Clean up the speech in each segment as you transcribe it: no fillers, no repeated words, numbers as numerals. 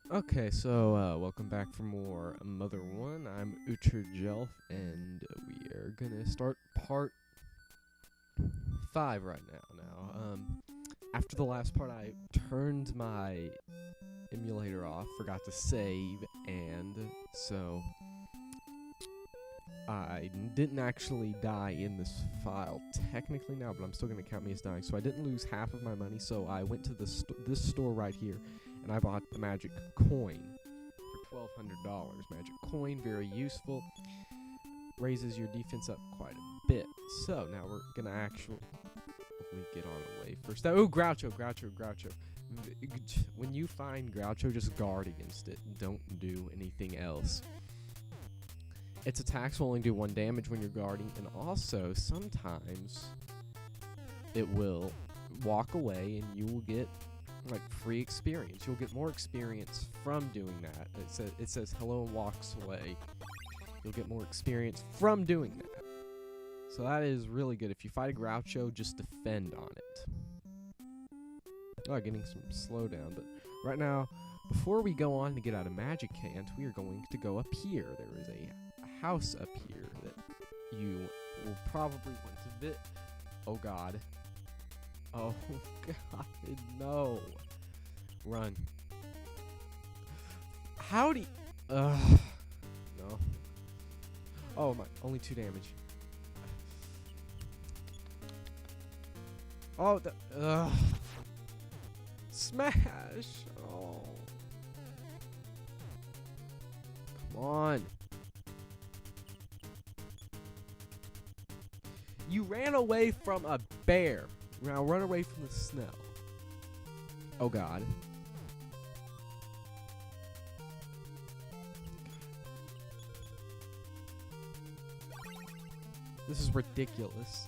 Okay, so welcome back for more Mother 1. I'm UterJelf, and we are gonna start part 5 right now. After the last part, I turned my emulator off, forgot to save, and so I didn't actually die in this file technically now, but I'm still gonna count me as dying. So I didn't lose half of my money, so I went to this store right here, and I bought the magic coin for $1,200. Magic coin, very useful. Raises your defense up quite a bit. So now we're gonna actually get on away first. Oh, Groucho. When you find Groucho, just guard against it. Don't do anything else. Its attacks will only do 1 damage when you're guarding, and also sometimes it will walk away and you will get like free experience. You'll get more experience from doing that. It says hello and walks away. You'll get more experience from doing that. So that is really good. If you fight a Groucho, just defend on it. Oh, getting some slowdown. But right now, before we go on to get out of Magicant, we are going to go up here. There is a house up here that you will probably want to visit. Oh god. Oh god, no. Run. Howdy. No. Oh my, only 2 damage. Oh, smash. Oh. Come on. You ran away from a bear. Now run away from the snail. Oh god. This is ridiculous.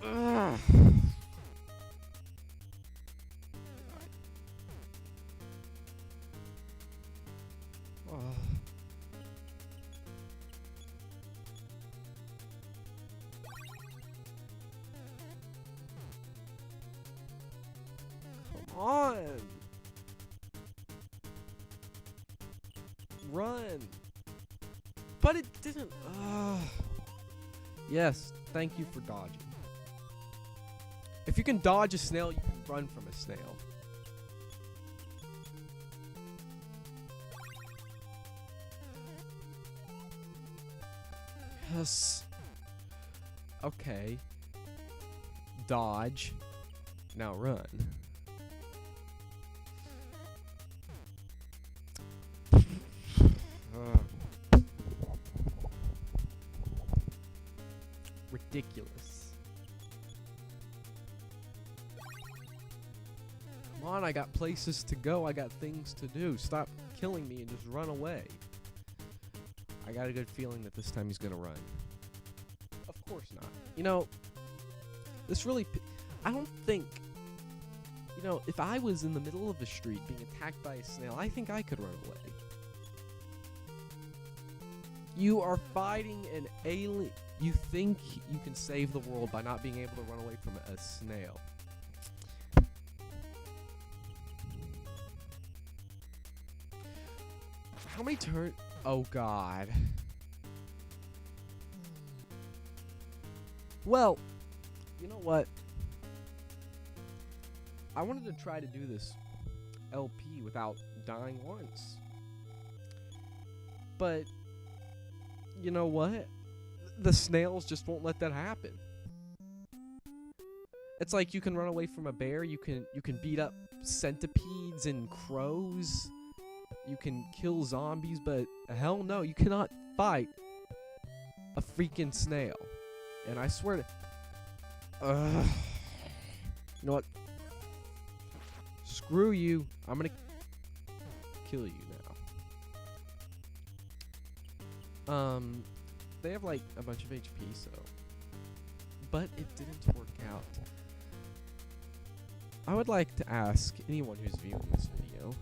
Ugh. Come on. Run. But it didn't. Yes, thank you for dodging. If you can dodge a snail, you can run from a snail. Yes. Okay. Dodge. Now run. Ridiculous. Come on, I got places to go. I got things to do. Stop killing me and just run away. I got a good feeling that this time he's gonna run. Of course not. You know, this really... I don't think... You know, if I was in the middle of the street being attacked by a snail, I think I could run away. You are fighting an alien. You think you can save the world by not being able to run away from a snail. How many turns? Oh god. Well, you know what? I wanted to try to do this LP without dying once. But you know what? The snails just won't let that happen. It's like you can run away from a bear, you can beat up centipedes and crows, you can kill zombies, but hell no, you cannot fight a freaking snail. And I swear to... you know what? Screw you. I'm gonna kill you now. They have like a bunch of HP, so... But it didn't work out. I would like to ask anyone who's viewing this video,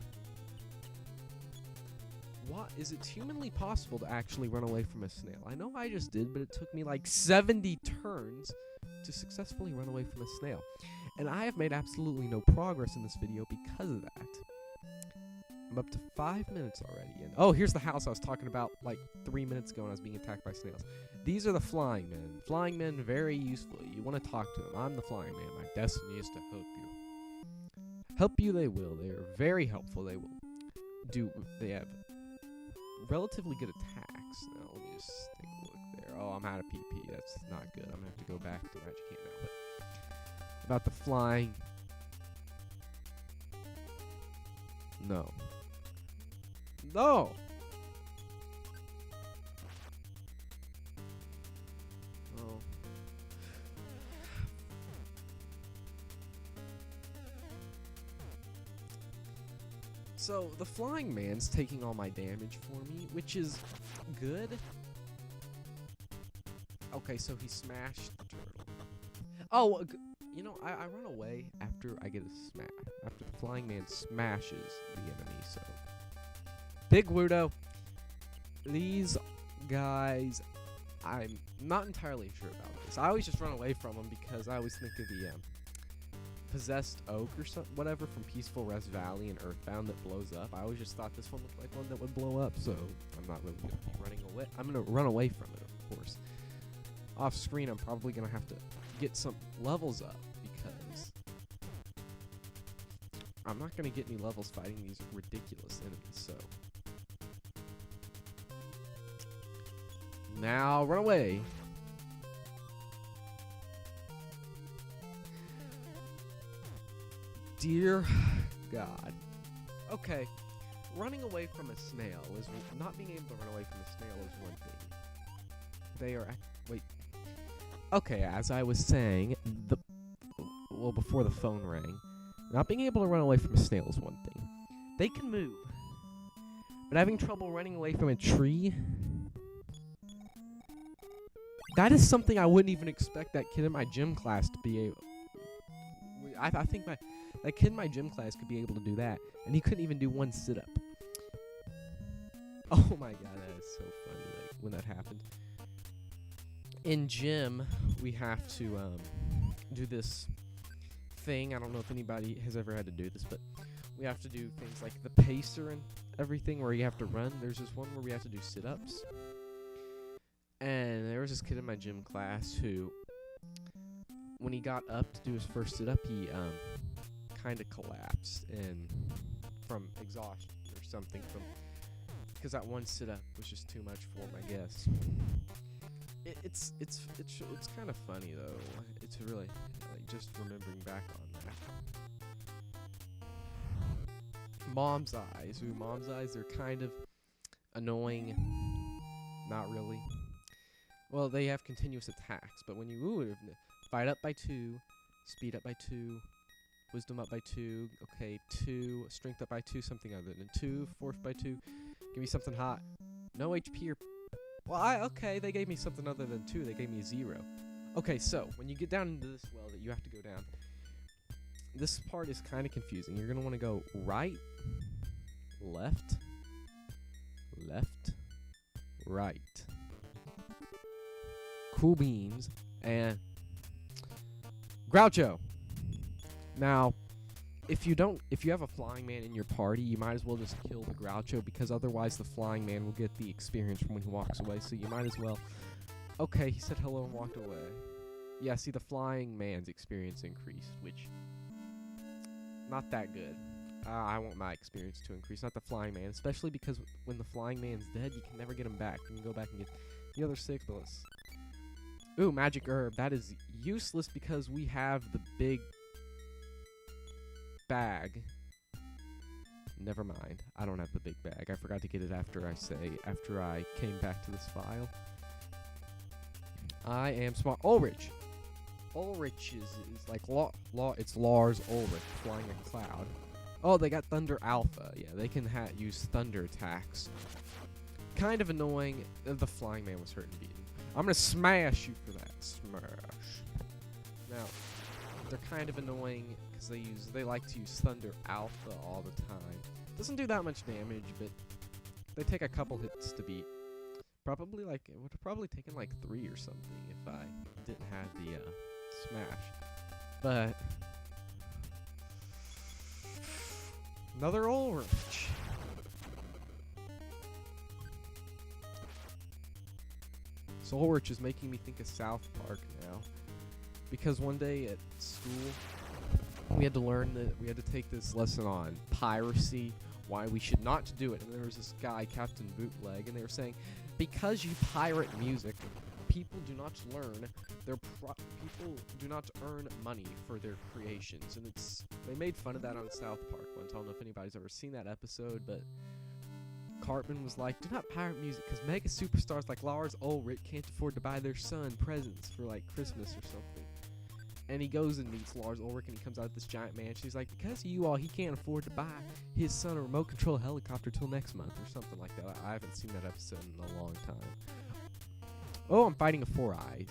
what is it humanly possible to actually run away from a snail? I know I just did, but it took me like 70 turns to successfully run away from a snail. And I have made absolutely no progress in this video because of that. I'm up to 5 minutes already. And oh, here's the house I was talking about like 3 minutes ago when I was being attacked by snails. These are the flying men. Flying men, very useful. You want to talk to them. I'm the flying man. My destiny is to help you. Help you they will. They are very helpful. They have relatively good attacks. Now, let me just take a look there. Oh, I'm out of PP. That's not good. I'm going to have to go back to Magicant now. But about the flying. No. No! Oh. So, the flying man's taking all my damage for me, which is good. Okay, so he smashed the turtle. Oh, you know, I run away after I get a smash. After the flying man smashes the enemy, so. Big Wudo. These guys, I'm not entirely sure about this. I always just run away from them because I always think of the possessed oak or something, whatever, from Peaceful Rest Valley and EarthBound that blows up. I always just thought this one looked like one that would blow up, so I'm not really going to be running away. I'm going to run away from it, of course. Off screen, I'm probably going to have to get some levels up because I'm not going to get any levels fighting these ridiculous enemies, so. Now, run away. Dear God. Okay, running away from a snail is not being able to run away from a snail is one thing. They are wait. Okay, as I was saying, before the phone rang, not being able to run away from a snail is one thing. They can move, but having trouble running away from a tree. That is something I wouldn't even expect that kid in my gym class to be able. I think that kid in my gym class could be able to do that, and he couldn't even do one sit-up. Oh my god, that is so funny, like, when that happened. In gym, we have to do this thing. I don't know if anybody has ever had to do this, but we have to do things like the pacer and everything where you have to run. There's this one where we have to do sit-ups. And there was this kid in my gym class who, when he got up to do his first sit-up, he kind of collapsed from exhaustion or something, because that one sit-up was just too much for him, I guess. It's kind of funny though. It's really like just remembering back on that. Mom's eyes. Ooh, mom's eyes. They're kind of annoying. Not really. Well, they have continuous attacks, but when you fight up by 2, speed up by 2, wisdom up by 2, okay, 2, strength up by 2, something other than 2, force by 2, give me something hot. No HP or... Well, okay, they gave me something other than 2, they gave me 0. Okay, so, when you get down into this well that you have to go down, this part is kind of confusing. You're going to want to go right, left, right. Cool beans, and Groucho. Now, if you have a flying man in your party, you might as well just kill the Groucho, because otherwise the flying man will get the experience from when he walks away, so you might as well. Okay, he said hello and walked away. Yeah, see, the flying man's experience increased, which, not that good. I want my experience to increase, not the flying man, especially because when the flying man's dead, you can never get him back. You can go back and get the other 6, but let's... Ooh, magic herb. That is useless because we have the big bag. Never mind. I don't have the big bag. I forgot to get it after I came back to this file. I am smart. Ulrich. Ulrich is like it's Lars Ulrich flying a cloud. Oh, they got Thunder Alpha. Yeah, they can use thunder attacks. Kind of annoying. The flying man was hurt and beaten. I'm gonna smash you for that. Smash. Now, they're kind of annoying because they like to use Thunder Alpha all the time. Doesn't do that much damage, but They take a couple hits to beat. Probably like, it would have probably taken like 3 or something if I didn't have the smash. But another orange. Soulwitch is making me think of South Park now. Because one day at school, we had to learn that we had to take this lesson on piracy, why we should not do it. And there was this guy, Captain Bootleg, and they were saying, because you pirate music, people do not learn people do not earn money for their creations. And they made fun of that on South Park once. I don't know if anybody's ever seen that episode, but Cartman was like, do not pirate music because mega superstars like Lars Ulrich can't afford to buy their son presents for like Christmas or something. And he goes and meets Lars Ulrich, and he comes out of this giant mansion. He's like, because of you all, he can't afford to buy his son a remote control helicopter till next month or something like that. I haven't seen that episode in a long time. Oh, I'm fighting a Four Eyes.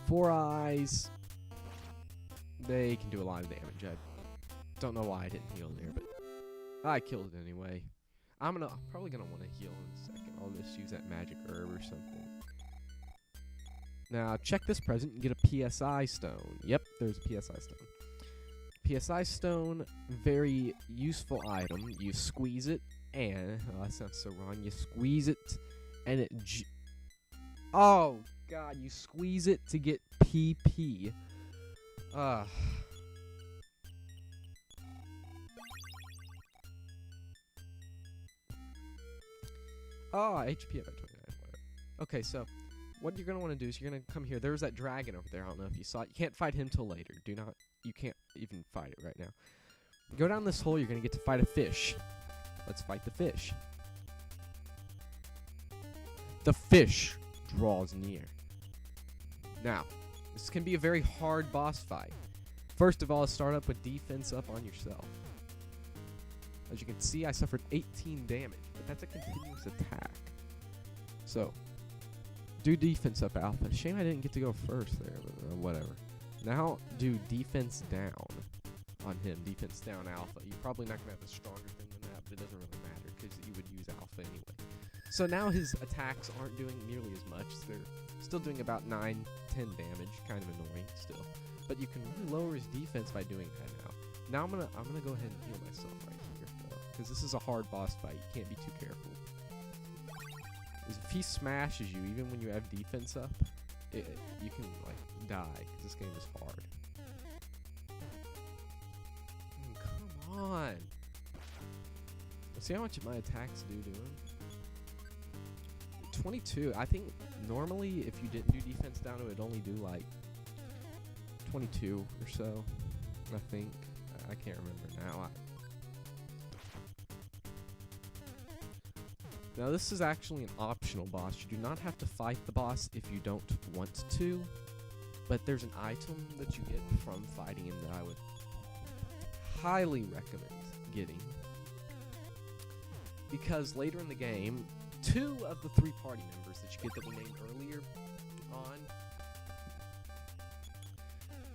Four Eyes, they can do a lot of damage. I don't know why I didn't heal there, but I killed it anyway. I'm probably gonna want to heal in a second. I'll just use that magic herb or something. Now, check this present and get a PSI stone. Yep, there's a PSI stone. PSI stone, very useful item. You squeeze it, and... oh, that sounds so wrong. You squeeze it, and it... oh, God, you squeeze it to get PP. Oh, HP at 29. Whatever. Okay, so... what you're going to want to do is you're going to come here. There's that dragon over there. I don't know if you saw it. You can't fight him till later. You can't even fight it right now. Go down this hole. You're going to get to fight a fish. Let's fight the fish. The fish draws near. Now, this can be a very hard boss fight. First of all, start up with defense up on yourself. As you can see, I suffered 18 damage, but that's a continuous attack. So... do defense up alpha. Shame I didn't get to go first there, but whatever. Now do defense down on him. Defense down alpha. You're probably not going to have a stronger thing than that, but it doesn't really matter because you would use alpha anyway. So now his attacks aren't doing nearly as much. They're still doing about 9-10 damage. Kind of annoying still. But you can really lower his defense by doing that now. Now I'm gonna go ahead and heal myself right here, because this is a hard boss fight. You can't be too careful. If he smashes you, even when you have defense up, you can like die, because this game is hard. Come on! Let's see how much my attacks do to him. 22. I think normally if you didn't do defense down, it would only do like 22 or so. I think. I can't remember now. Now this is actually an optional boss. You do not have to fight the boss if you don't want to, but there's an item that you get from fighting him that I would highly recommend getting, because later in the game, 2 of the 3 party members that you get that we named earlier on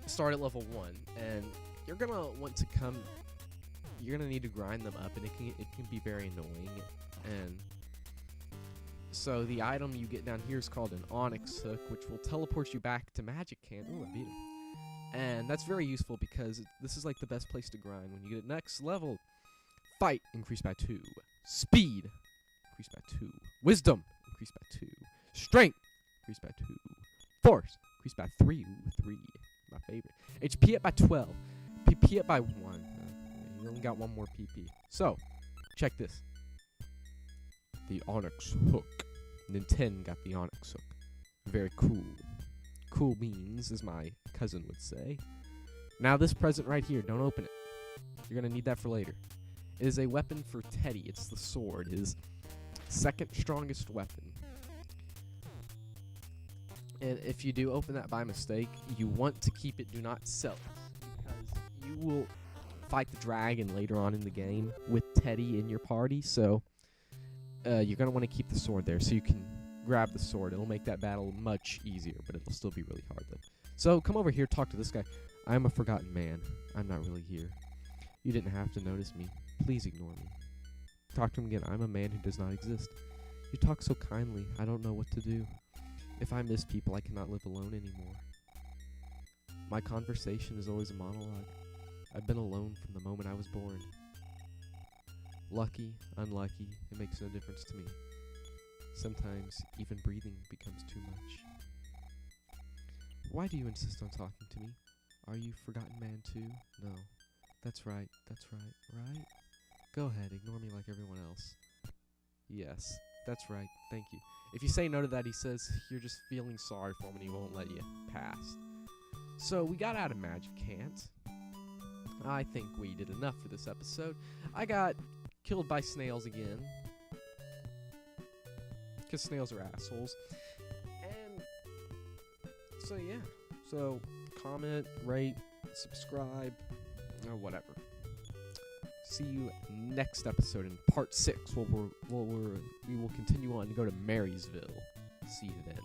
start at level 1, and you're gonna want to you're gonna need to grind them up, and it can be very annoying. And so the item you get down here is called an Onyx Hook, which will teleport you back to Magicant. Ooh, I beat him. And that's very useful because this is like the best place to grind. When you get it next level, fight, increase by 2. Speed, increase by 2. Wisdom, increase by 2. Strength, increase by 2. Force, increase by 3. Ooh, 3, my favorite. HP up by 12. PP up by 1. You only got 1 more PP. So, check this. The Onyx Hook. And then 10 got the Onyx Hook. Very cool. Cool beans, as my cousin would say. Now this present right here, don't open it. You're gonna need that for later. It is a weapon for Teddy. It's the sword, his second strongest weapon. And if you do open that by mistake, you want to keep it, do not sell it. Because you will fight the dragon later on in the game with Teddy in your party, so you're going to want to keep the sword there so you can grab the sword. It'll make that battle much easier, but it'll still be really hard though. So come over here, talk to this guy. I am a forgotten man. I'm not really here. You didn't have to notice me. Please ignore me. Talk to him again. I'm a man who does not exist. You talk so kindly. I don't know what to do. If I miss people, I cannot live alone anymore. My conversation is always a monologue. I've been alone from the moment I was born. Lucky, unlucky, it makes no difference to me. Sometimes even breathing becomes too much. Why do you insist on talking to me? Are you forgotten man too? No. That's right, right? Go ahead, ignore me like everyone else. Yes, that's right, thank you. If you say no to that, he says you're just feeling sorry for him and he won't let you pass. So we got out of Magicant. I think we did enough for this episode. I got killed by snails again. Because snails are assholes. And so yeah. So comment, rate, subscribe, or whatever. See you next episode in part 6 where we will continue on to go to Marysville. See you then.